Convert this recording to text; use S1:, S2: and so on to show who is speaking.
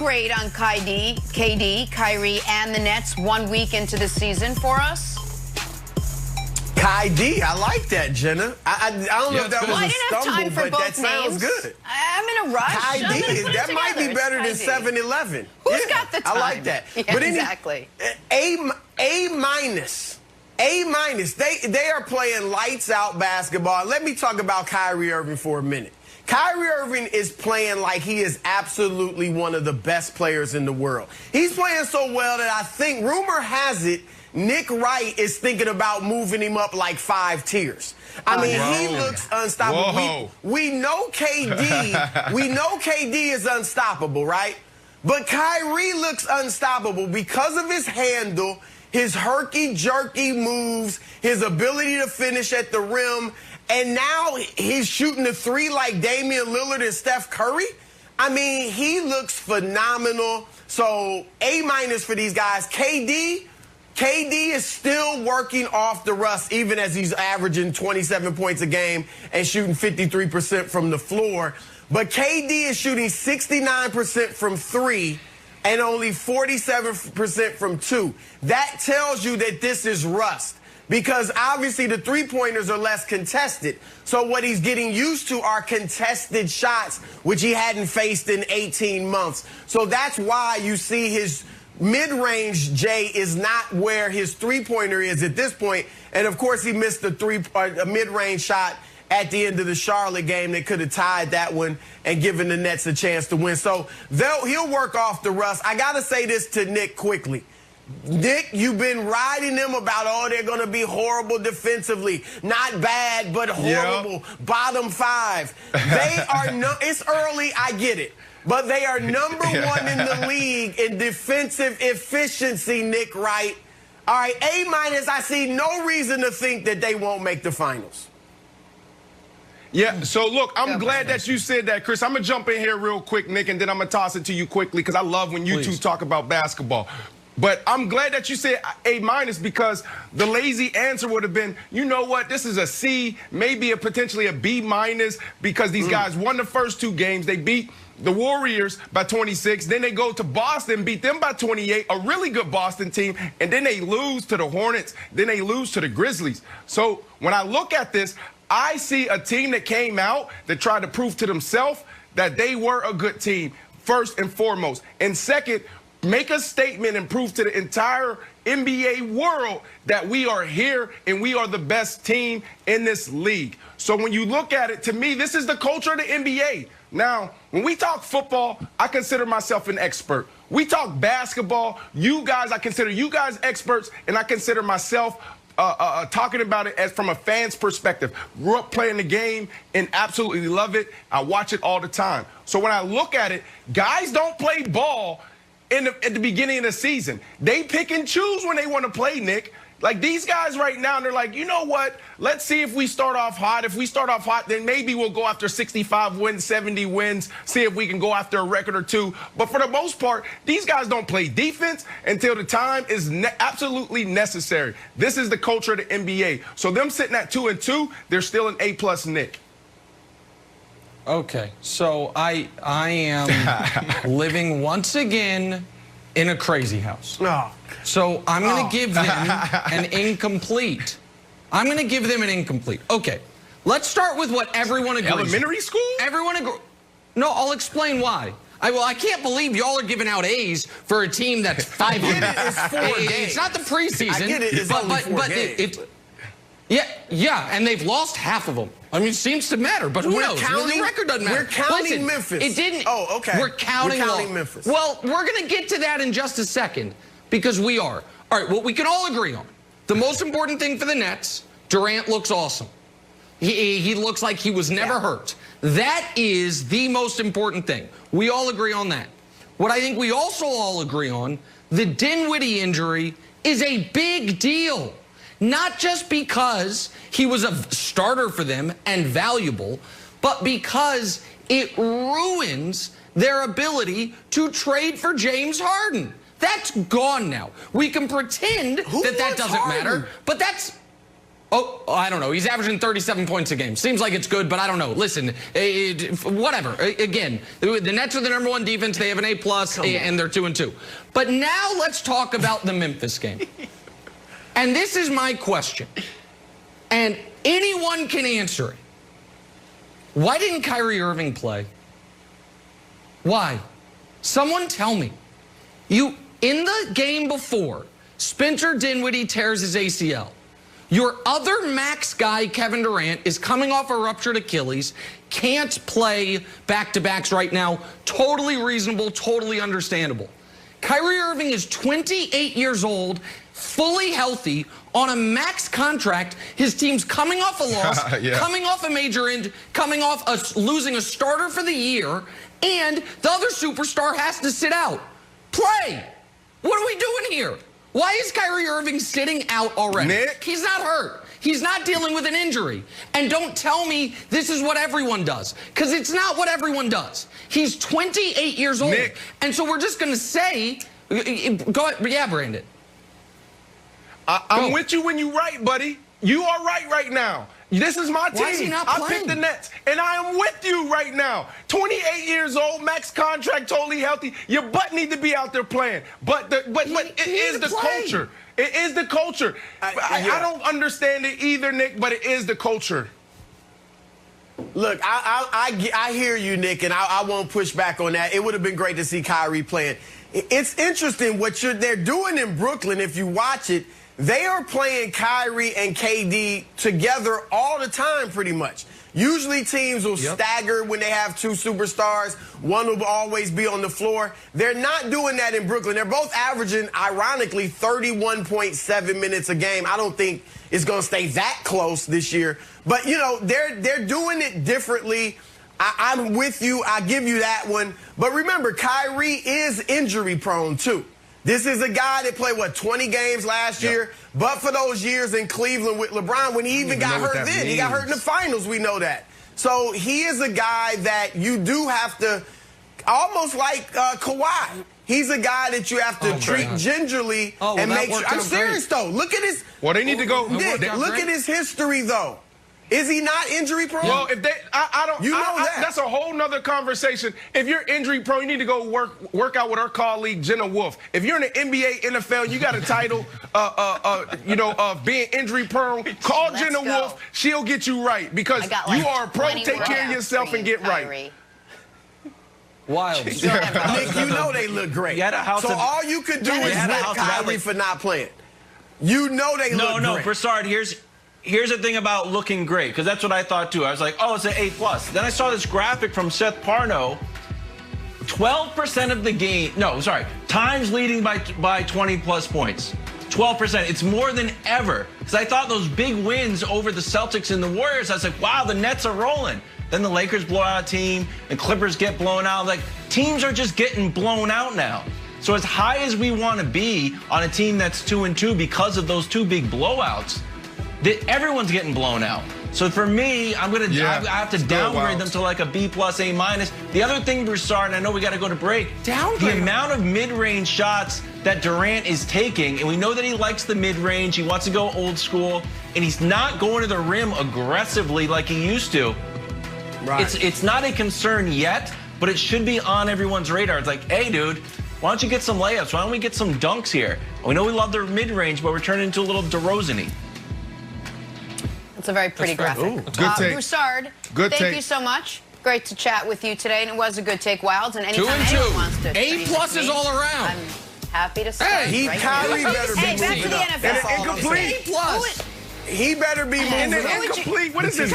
S1: Grade on KD, Kyrie, and the Nets 1 week into the season for us?
S2: KD, I like that, Jenna. I don't know if that was
S1: I
S2: a
S1: didn't have time
S2: stumble,
S1: for
S2: but
S1: both
S2: that sounds
S1: names.
S2: good.
S1: I'm in a rush.
S2: KD, that might be better than 7-Eleven.
S1: Who's got the time?
S2: I like that.
S1: Yeah,
S2: but
S1: exactly.
S2: A minus. They are playing lights out basketball. Let me talk about Kyrie Irving for a minute. Kyrie Irving is playing like he is absolutely one of the best players in the world. He's playing so well that I think, rumor has it, Nick Wright is thinking about moving him up like 5 tiers. I mean, he looks unstoppable. We know KD. We know KD is unstoppable, right? But Kyrie looks unstoppable because of his handle, his herky-jerky moves, his ability to finish at the rim, and now he's shooting the 3 like Damian Lillard and Steph Curry. I mean, he looks phenomenal. So A- for these guys. KD is still working off the rust, even as he's averaging 27 points a game and shooting 53% from the floor. But KD is shooting 69% from 3 and only 47% from 2. That tells you that this is rust, because obviously the three-pointers are less contested. So what he's getting used to are contested shots, which he hadn't faced in 18 months. So that's why you see his mid-range, Jay, is not where his three-pointer is at this point. And, of course, he missed a mid-range shot at the end of the Charlotte game that could have tied that one and given the Nets a chance to win. So he'll work off the rust. I got to say this to Nick quickly. Nick, you've been riding them about, oh, they're going to be horrible defensively. Not bad, but horrible. Yep. Bottom 5. They are it's early, I get it. But they are number 1 in the league in defensive efficiency, Nick Wright. All right, A-, I see no reason to think that they won't make the finals.
S3: Yeah, so look, I'm glad that you said that, Chris. I'm going to jump in here real quick, Nick, and then I'm going to toss it to you quickly because I love when you two talk about basketball. But I'm glad that you said A- because the lazy answer would have been, you know what, this is a C, maybe potentially a B- because these guys won the first 2 games. They beat the Warriors by 26. Then they go to Boston, beat them by 28, a really good Boston team. And then they lose to the Hornets. Then they lose to the Grizzlies. So when I look at this, I see a team that came out that tried to prove to themselves that they were a good team, first and foremost. And second, make a statement and prove to the entire NBA world that we are here and we are the best team in this league. So when you look at it, to me, this is the culture of the NBA. Now, when we talk football, I consider myself an expert. We talk basketball, I consider you guys experts, and I consider myself talking about it as from a fan's perspective. Grew up playing the game and absolutely love it. I watch it all the time. So when I look at it, guys don't play ball at the beginning of the season. They pick and choose when they want to play, Nick. Like these guys right now, they're like, you know what? Let's see if we start off hot. If we start off hot, then maybe we'll go after 65 wins, 70 wins, see if we can go after a record or 2. But for the most part, these guys don't play defense until the time is absolutely necessary. This is the culture of the NBA. So them sitting at 2-2, they're still an A+, Nick.
S4: Okay, so I am living once again in a crazy house.
S2: Oh.
S4: So I'm going to give them an incomplete. I'm going to give them an incomplete. Okay, let's start with what everyone agrees.
S3: Elementary school?
S4: Everyone agrees. No, I'll explain why. I can't believe y'all are giving out A's for a team that's 5
S2: years. It's
S4: not the preseason.
S2: I get it. It's only 4 games.
S4: Yeah, and they've lost half of them. I mean, it seems to matter, but who knows? The record doesn't matter.
S2: We're counting Memphis.
S4: It didn't.
S2: Oh, okay.
S4: We're counting
S2: Memphis.
S4: Well, we're going to get to that in just a second because we are. All right, what we can all agree on. The most important thing for the Nets, Durant looks awesome. He looks like he was never hurt. That is the most important thing. We all agree on that. What I think we also all agree on, the Dinwiddie injury is a big deal. Not just because he was a starter for them and valuable, but because it ruins their ability to trade for James Harden. That's gone now. We can pretend that doesn't matter, but that's Oh, I don't know. He's averaging 37 points a game. Seems like it's good, but I don't know. Listen, whatever. Again, the Nets are the #1 defense. They have an A+, and they're 2-2. But now let's talk about the Memphis game. And this is my question. And anyone can answer it. Why didn't Kyrie Irving play? Why? Someone tell me. In the game before, Spencer Dinwiddie tears his ACL. Your other max guy, Kevin Durant, is coming off a ruptured Achilles, can't play back-to-backs right now. Totally reasonable, totally understandable. Kyrie Irving is 28 years old, fully healthy, on a max contract. His team's coming off a loss, coming off a major injury, coming off losing a starter for the year, and the other superstar has to sit out. Play! What are we doing here? Why is Kyrie Irving sitting out already?
S3: Nick?
S4: He's not hurt. He's not dealing with an injury. And don't tell me this is what everyone does, because it's not what everyone does. He's 28 years old.
S3: Nick.
S4: And so we're just going to say, go ahead. Yeah, Brandon.
S3: I'm with you when you're right, buddy. You are right now. This is my team.
S4: Why is he not
S3: I
S4: playing?
S3: picked the Nets, and I am with you right now. 28 years old, max contract, totally healthy. Your butt need to be out there playing. But it is the culture. It is the culture. I don't understand it either, Nick, but it is the culture.
S2: Look, I hear you, Nick, and I won't push back on that. It would have been great to see Kyrie playing. It's interesting what they're doing in Brooklyn. If you watch it, they are playing Kyrie and KD together all the time, pretty much. Usually teams will stagger when they have two superstars. One will always be on the floor. They're not doing that in Brooklyn. They're both averaging, ironically, 31.7 minutes a game. I don't think it's going to stay that close this year. But, you know, they're doing it differently. I'm with you. I give you that one. But remember, Kyrie is injury prone, too. This is a guy that played, 20 games last year? But for those years in Cleveland with LeBron, when he even got hurt then. He got hurt in the finals, we know that. So he is a guy that you do have to, almost like Kawhi. He's a guy that you have to treat gingerly and make sure. I'm serious, though. Look at his.
S3: Well, they need to go.
S2: Nick, look at his history, though. Is he not injury prone?
S3: Well, if they, I don't.
S2: You know that.
S3: That's a whole nother conversation. If you're injury prone, you need to go work out with our colleague Jenna Wolf. If you're in the NBA, NFL, you got a title, of being injury prone. Call Jenna Wolf. She'll get you right because you are a pro. Take care of yourself and get right.
S4: Wild.
S2: Nick, you know they look great. So all you could do is let Kyrie for not playing. You know they look great.
S5: No, Broussard, Here's the thing about looking great, because that's what I thought too. I was like, oh, it's an A+. Then I saw this graphic from Seth Parno. 12% of the game, times leading by 20+ points. 12%. It's more than ever. Because I thought those big wins over the Celtics and the Warriors, I was like, wow, the Nets are rolling. Then the Lakers blow out a team, and Clippers get blown out. Like, teams are just getting blown out now. So as high as we want to be on a team that's 2-2 because of those two big blowouts, everyone's getting blown out. So for me, I have to downgrade them to like a B+, A-. The other thing, Broussard, and I know we got to go to break, the amount of mid-range shots that Durant is taking, and we know that he likes the mid-range, he wants to go old school, and he's not going to the rim aggressively like he used to. Right. It's not a concern yet, but it should be on everyone's radar. It's like, hey, dude, why don't you get some layups? Why don't we get some dunks here? We know we love their mid-range, but we're turning into a little DeRozan-y.
S1: It's a very pretty graphic.
S3: Ooh, good take.
S1: Broussard, thank you so much. Great to chat with you today, and it was a good take, Wilds. And anytime anyone wants to
S4: A+ all around.
S1: I'm happy to start.
S2: Hey, Kyrie better be
S1: back to the NFL.
S2: Incomplete.
S1: A+.
S2: He better be moving.
S3: Incomplete. What is this?